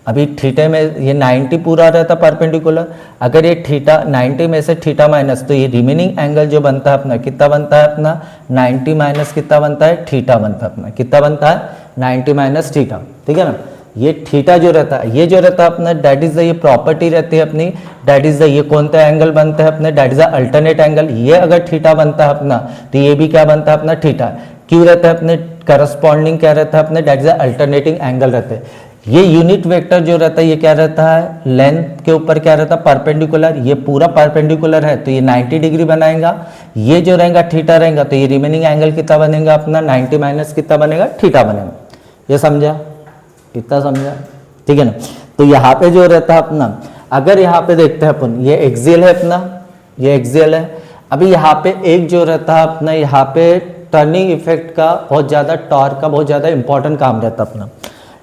अभी थीटे में ये 90 पूरा रहता परपेंडिकुलर, अगर ये थीटा 90 में से थीटा माइनस, तो ये रिमेनिंग एंगल जो बनता है अपना, कितना बनता है अपना, 90 माइनस कितना बनता है, थीटा बनता है अपना। कितना बनता है, 90 माइनस थीटा, ठीक है ना। ये थीटा जो रहता है, ये जो रहता है अपना, डेट इज द, ये प्रॉपर्टी रहती है अपनी, डेट इज द, ये कौन सा एंगल बनता है अपने, that is the alternate angle. ये अगर थीटा बनता है अपना, तो ये भी क्या बनता है अपना, थीटा। क्यों रहता है अपने, करस्पॉन्डिंग क्या रहता है अपने, that is the alternating angle रहते हैं। ये यूनिट वेक्टर जो रहता है ये क्या रहता है, लेंथ के ऊपर क्या रहता है, परपेंडिकुलर। ये पूरा परपेंडिकुलर है तो ये 90 डिग्री बनाएगा। ये जो रहेगा थीटा रहेगा, तो ये रिमेनिंग एंगल कितना बनेगा अपना, 90 माइनस कितना बनेगा, थीटा बनेगा। ये समझा, इतना समझा, ठीक है ना। तो यहाँ पे जो रहता है अपना, अगर यहाँ पे देखते हैं अपन, ये एक्सियल है अपना, ये एक्सियल है। अभी यहाँ पे एक जो रहता है अपना, यहाँ पे टर्निंग इफेक्ट का बहुत ज्यादा, टॉर्क का बहुत ज्यादा इंपॉर्टेंट काम रहता है अपना,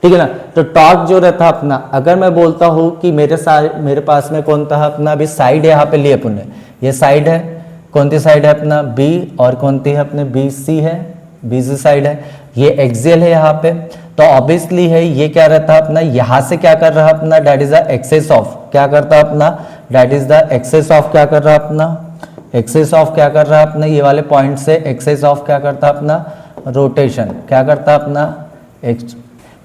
ठीक है ना। तो टॉर्क जो रहता है अपना, अगर मैं बोलता हूँ कि मेरे पास में कौन था अपना, अभी साइड है यहाँ पे लिए अपन ने, ये साइड है, कौन सी साइड है अपना, B, और कौन सी है अपने BC है, BC साइड है। ये एक्सियल है यहाँ पे। तो ऑब्वियसली है ये क्या रहता है अपना, यहाँ से क्या कर रहा है अपना, that is the axis of, क्या करता है अपना, that is the axis of, क्या कर रहा है अपना, एक्सेस ऑफ क्या कर रहा है अपना, ये वाले पॉइंट से एक्सेस ऑफ क्या करता है अपना, रोटेशन, क्या करता है अपना,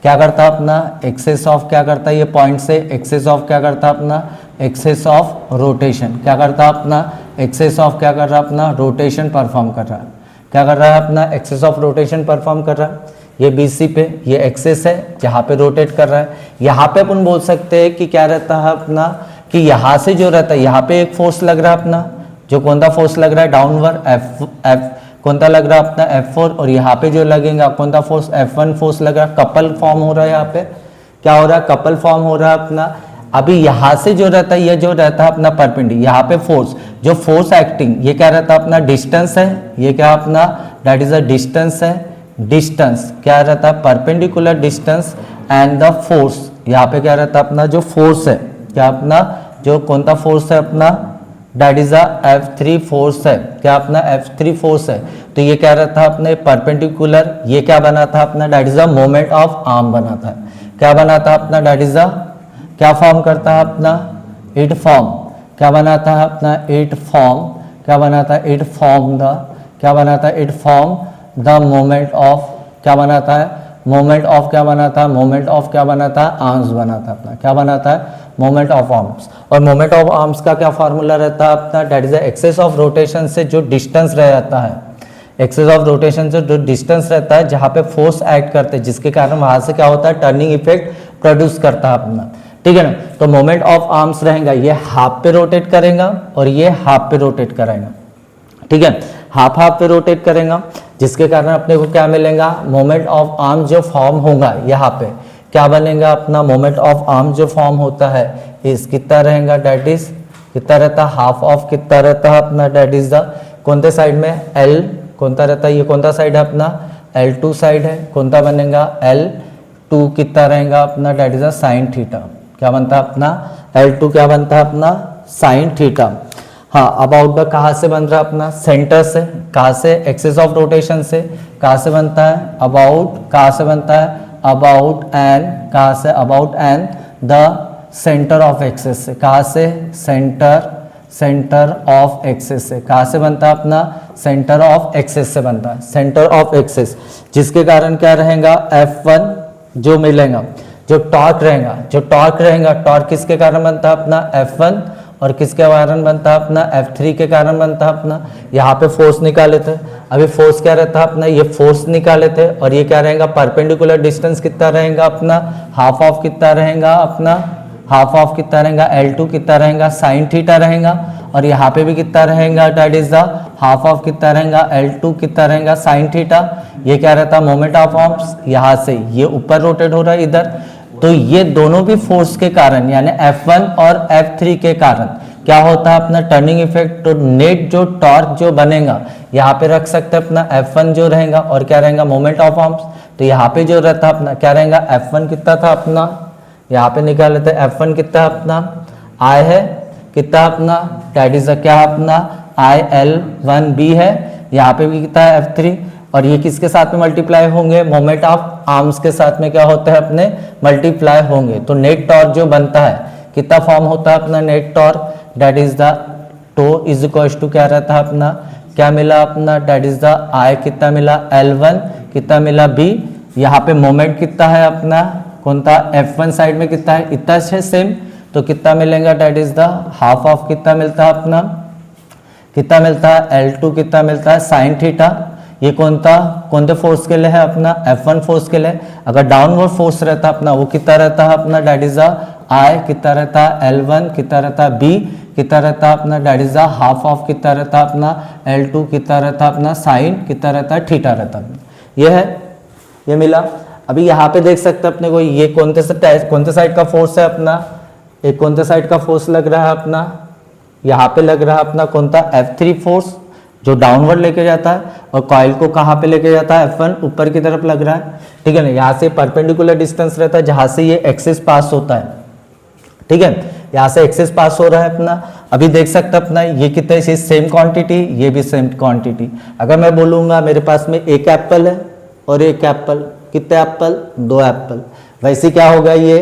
क्या करता है अपना, एक्सेस ऑफ क्या करता है, ये पॉइंट से एक्सेस ऑफ क्या करता है अपना, एक्सेस ऑफ रोटेशन, क्या करता है अपना, एक्सेस ऑफ क्या कर रहा है अपना, रोटेशन परफॉर्म कर रहा है, क्या कर रहा है अपना, एक्सेस ऑफ रोटेशन परफॉर्म कर रहा है। ये BC पे ये एक्सेस है जहाँ पे रोटेट कर रहा है। यहाँ पे अपन बोल सकते हैं कि क्या रहता है अपना, कि यहाँ से जो रहता है यहाँ पे एक फोर्स लग रहा है अपना, जो कौन सा फोर्स लग रहा है, डाउनवर्ड F कौन सा लग रहा है अपना F4, और यहाँ पे जो लगेगा कौन सा फोर्स, F1 फोर्स लग रहा है, कपल फॉर्म हो रहा है, यहाँ पे क्या हो रहा है, कपल फॉर्म हो रहा है अपना। अभी यहाँ से जो रहता है, ये जो रहता है अपना परपेंडिकुलर, यहाँ पे फोर्स, जो फोर्स एक्टिंग, ये क्या रहता है अपना, डिस्टेंस है, ये क्या अपना, दैट इज अ डिस्टेंस है, डिस्टेंस क्या रहता है, perpendicular distance and the force, यहाँ पे क्या रहता है अपना, जो फोर्स है, क्या अपना, जो कौन सा फोर्स है अपना, that is a F3 force है, क्या अपना F3 फोर्स है। तो ये क्या रहता है अपने परपेंडिकुलर, ये क्या बना था अपना, that is a moment of arm बना था, क्या बना था अपना, दैट इज अ, क्या फॉर्म करता है अपना, इट फॉर्म, क्या बनाता है अपना, इट फॉर्म, क्या बनाता है, इट फॉर्म द, क्या बनाता है, it form the moment of, क्या बनाता है, मोमेंट ऑफ, क्या बनाता है, मोमेंट ऑफ क्या बनाता है, आर्म्स बनाता है अपना, क्या बनाता है, मोमेंट ऑफ आर्म्स। और मोमेंट ऑफ आर्म्स का क्या फार्मूला रहता है अपना, that is the axis of rotation से जो डिस्टेंस रहता है, एक्सेस ऑफ रोटेशन से जो डिस्टेंस रहता है जहाँ पे फोर्स एक्ट करते हैं, जिसके कारण वहां से क्या होता है, टर्निंग इफेक्ट प्रोड्यूस करता है अपना, ठीक है ना। तो मोमेंट ऑफ आर्म्स रहेगा, ये हाफ पे रोटेट करेगा और ये हाफ पे रोटेट करेगा, ठीक है, हाफ हाफ पे रोटेट करेगा, जिसके कारण अपने को क्या मिलेगा, मोमेंट ऑफ आर्म जो फॉर्म होगा यहाँ पे क्या बनेगा अपना, मोमेंट ऑफ आर्म जो फॉर्म होता है इस कितना रहेगा, डेट इज कितना रहता है, हाफ ऑफ कितना रहता है अपना, डेट इज द कौन से साइड में, L कौन सा रहता है, ये कौन सा साइड है अपना, L2 साइड है, कौन सा बनेगा, L2 कितना रहेगा अपना, that is the sine theta, क्या बनता है अपना, L2 क्या बनता है अपना, साइन थीटा। हाँ, अबाउट द कहाँ से बन रहा है अपना, सेंटर से, कहाँ से, एक्सेस ऑफ रोटेशन से, कहाँ से बनता है, अबाउट, कहाँ से बनता है, अबाउट एंड, कहाँ से, about and the centre of axis से, कहाँ से, सेंटर ऑफ एक्सेस से, कहाँ से बनता है अपना, सेंटर ऑफ एक्सेस से बनता है, सेंटर ऑफ एक्सेस, जिसके कारण क्या रहेगा, F1 जो मिलेगा, जो टॉर्क रहेगा, टॉर्क किसके कारण बनता है अपना, F1, और किसके कारण बनता है अपना, F3 के कारण बनता है अपना। यहाँ पे फोर्स निकाले थे, अभी फोर्स क्या रहता है अपना, ये फोर्स निकाले थे, और ये क्या रहेगा, परपेंडिकुलर डिस्टेंस कितना रहेगा अपना, हाफ ऑफ कितना रहेगा अपना, हाफ ऑफ कितना रहेगा, L2 कितना रहेगा, साइन थीटा रहेगा, और यहाँ पे भी कितना रहेगा, that is the half of कितना रहेगा, L2 कितना रहेगा, साइन थीटा। ये क्या रहता है, मोमेंट ऑफ आर्म्स, यहाँ से ये ऊपर रोटेट हो रहा है इधर, तो ये दोनों भी फोर्स के कारण यानी F1 और F3 के कारण क्या होता है अपना, टर्निंग इफेक्ट, तो नेट जो टॉर्क जो बनेगा यहाँ पे रख सकते हैं अपना, F1 जो रहेगा और क्या रहेगा, मोमेंट ऑफ आर्म्स। तो यहाँ पे जो रहता है अपना क्या रहेगा, F1 कितना था अपना, यहाँ पे निकाल लेते हैं, F1 कितना अपना, I है कितना अपना, दैट इज क्या अपना, IL1B है, यहाँ पे भी कितना है F3, और ये किसके साथ में मल्टीप्लाई होंगे, मोमेंट ऑफ आर्म्स के साथ में क्या होता है अपने, मल्टीप्लाई होंगे। तो नेट टॉर्क जो बनता है कितना फॉर्म होता है अपना, net torque, that is the tau is equals to क्या रहता है अपना, क्या मिला अपना, दैट इज द I कितना मिला, L1 कितना मिला, B, यहाँ पे मोमेंट कितना है अपना, कौन था, F1 साइड में कितना है, इतना है सेम, तो कितना मिलेगा, that is the half of कितना मिलता है अपना, कितना मिलता है, L2 कितना मिलता है, साइन थीटा। ये कौन से फोर्स के लिए है अपना, F1 फोर्स के लिए। अगर डाउनवर्ड फोर्स रहता अपना वो कितना रहता है अपना, दैट इज I कितना रहता है, L1 कितना रहता है, B कितना रहता है अपना, दैट इज हाफ ऑफ कितना रहता है अपना, L2 कितना रहता है अपना, साइन कितना रहता है, थीटा रहता है। ये है, ये मिला। अभी यहाँ पे देख सकते हैं अपने को, ये कौन से साइड का फोर्स है अपना, एक कौन से साइड का फोर्स लग रहा है अपना, यहाँ पे लग रहा है अपना कौन सा, F3 फोर्स जो डाउनवर्ड लेके जाता है, और कॉइल को कहाँ पे लेके जाता है, F1 ऊपर की तरफ लग रहा है, ठीक है ना। यहाँ से परपेंडिकुलर डिस्टेंस रहता है जहाँ से ये एक्सेस पास होता है, ठीक है, यहाँ से एक्सेस पास हो रहा है अपना। अभी देख सकते हैं अपना ये कितने सेम क्वांटिटी, ये भी सेम क्वांटिटी। अगर मैं बोलूँगा मेरे पास में एक एप्पल है और एक एप्पल, कितने एप्पल, 2 एप्पल। वैसे क्या होगा ये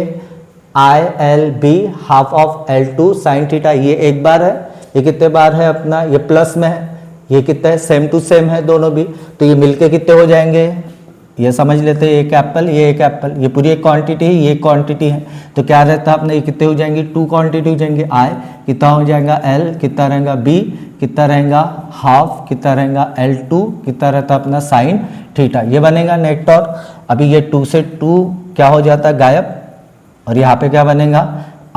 ILB half of L2 sign theta, ये एक बार है, ये कितने बार है अपना, ये प्लस में है, ये कितना है सेम टू सेम है दोनों भी, तो ये मिलके कितने हो जाएंगे, ये समझ लेते हैं, एक एप्पल ये एक एप्पल, ये पूरी एक क्वांटिटी है, ये एक क्वांटिटी है, तो क्या रहता है अपने ये कितने हो जाएंगे, 2 क्वांटिटी हो जाएंगे। I कितना हो जाएगा L, कितना रहेगा B, कितना रहेगा हाफ, कितना रहेगा L2, कितना रहता है अपना साइन थीटा, ये बनेगा नेट टॉर्क। अभी ये 2 से 2 क्या हो जाता है गायब, और यहाँ पे क्या बनेगा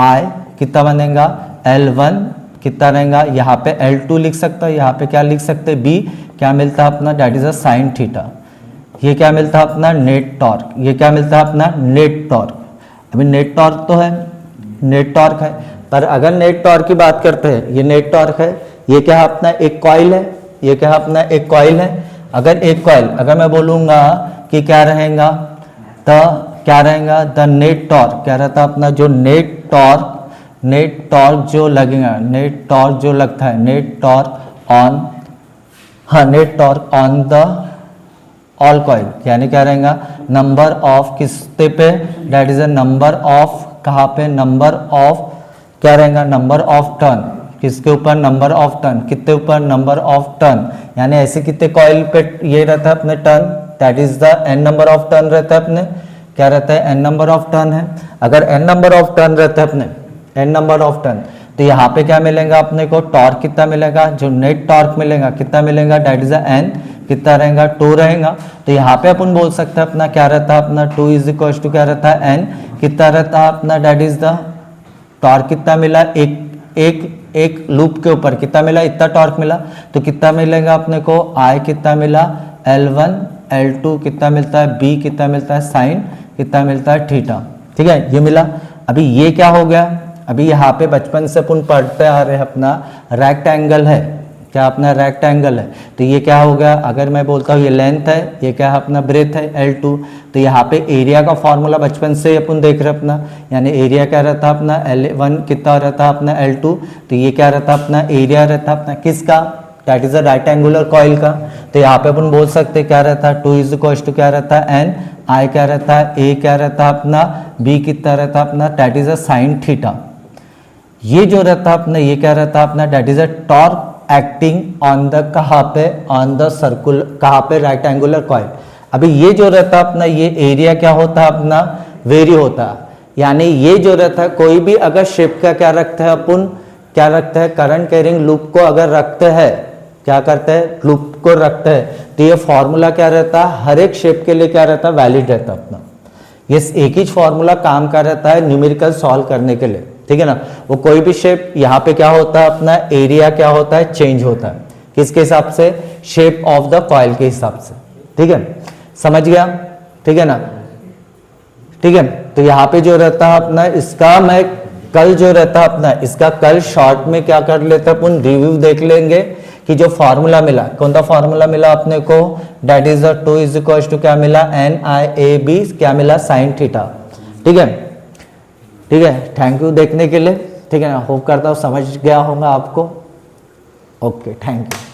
I कितना बनेगा L1, कितना रहेगा यहाँ पे L2 लिख सकता है, यहाँ पे क्या लिख सकते हैं B, क्या मिलता है अपना that is a sine theta. ये क्या मिलता है अपना नेट टॉर्क, ये क्या मिलता है अपना नेट टॉर्क। अभी नेट टॉर्क तो है, नेट टॉर्क है, पर अगर नेट टॉर्क की बात करते हैं, ये नेट टॉर्क है, ये क्या है अपना एक कॉइल है, ये क्या है अपना एक कॉइल है। अगर एक कॉइल अगर मैं बोलूँगा कि क्या रहेगा, तो क्या रहेगा द नेट टॉर्क, क्या रहता है अपना जो नेट टॉर्क जो लगेगा, नेट टॉर्क जो लगता है, नेट टॉर्क ऑन, हाँ net torque on the all coil, यानी क्या रहेगा नंबर ऑफ किसते पे, that is a number of, कहाँ पे नंबर ऑफ, क्या रहेगा नंबर ऑफ टर्न, किसके ऊपर नंबर ऑफ टर्न, कितने ऊपर नंबर ऑफ टर्न, यानी ऐसे कितने कॉइल पे ये रहता है अपने turn, that is the n number of turn रहता है अपने, क्या रहता है n नंबर ऑफ टर्न है। अगर n नंबर ऑफ टर्न रहता है अपने, n नंबर ऑफ टर्न, तो यहाँ पे क्या मिलेगा अपने को टॉर्क कितना मिलेगा, जो नेट टॉर्क मिलेगा कितना मिलेगा, डेट इज n, कितना रहेगा 2 रहेगा। तो यहाँ पे अपन बोल सकते हैं अपना क्या रहता है अपना 2 इज इक्वल टू क्या रहता है n, कितना रहता है अपना डेट इज द टॉर्क कितना मिला, एक लूप के ऊपर कितना मिला, इतना टॉर्क मिला, तो कितना मिलेगा अपने को I कितना मिला L1, L2 कितना मिलता है, B कितना मिलता है साइन, कितना मिलता है थीटा, ठीक है ये मिला। अभी ये क्या हो गया, अभी यहाँ पे बचपन से अपन पढ़ते आ रहे हैं अपना रेक्टेंगल है, क्या अपना रेक्टेंगल है, तो ये क्या हो गया, अगर मैं बोलता हूँ ये लेंथ है, ये क्या है अपना ब्रेथ है L2, तो यहाँ पे एरिया का फॉर्मूला बचपन से अपन देख रहे हैं अपना, यानी एरिया क्या रहता है अपना L1 कितना रहता है अपना L2, तो ये क्या रहता है अपना एरिया रहता है अपना किसका, that is a rectangular coil का। तो यहाँ पे अपन बोल सकते हैं क्या रहता है 2 इज इक्वल टू क्या रहता है n, I क्या रहता है, A क्या रहता है अपना, B कितना रहता है अपना, that is a sine theta. ये जो रहता है अपना ये क्या रहता है अपना, that is a torque acting on the, कहाँ पे ऑन द सर्कुल, कहाँ पे रेक्टेंगुलर कॉइल। अभी ये जो रहता है अपना ये एरिया क्या होता है अपना वेरी होता है, यानी ये जो रहता है कोई भी अगर शेप का क्या रखते हैं अपन, क्या रखते हैं करंट कैरिंग लूप को अगर रखते हैं, क्या करते हैं लूप को रखते हैं, तो ये फॉर्मूला क्या रहता है हर एक शेप के लिए क्या रहता है वैलिड रहता है अपना, ये एक ही फॉर्मूला काम कर रहता है न्यूमेरिकल सॉल्व करने के लिए, ठीक है ना। वो कोई भी शेप यहाँ पे क्या होता है अपना एरिया क्या होता है चेंज होता है, किसके हिसाब से, शेप ऑफ द कॉइल के हिसाब से, ठीक है समझ गया, ठीक है ना, ठीक है। तो यहाँ पे जो रहता है अपना इसका मैं कल जो रहता है अपना इसका कल शॉर्ट में क्या कर लेते हैं अपन रिव्यू देख लेंगे कि जो फॉर्मूला मिला, कौन सा फॉर्मूला मिला अपने को, that is 2 is equal to क्या मिला NIAB क्या मिला साइन थीटा, ठीक है, ठीक है। थैंक यू देखने के लिए, ठीक है ना, होप करता हूँ समझ गया होगा आपको, ओके थैंक यू।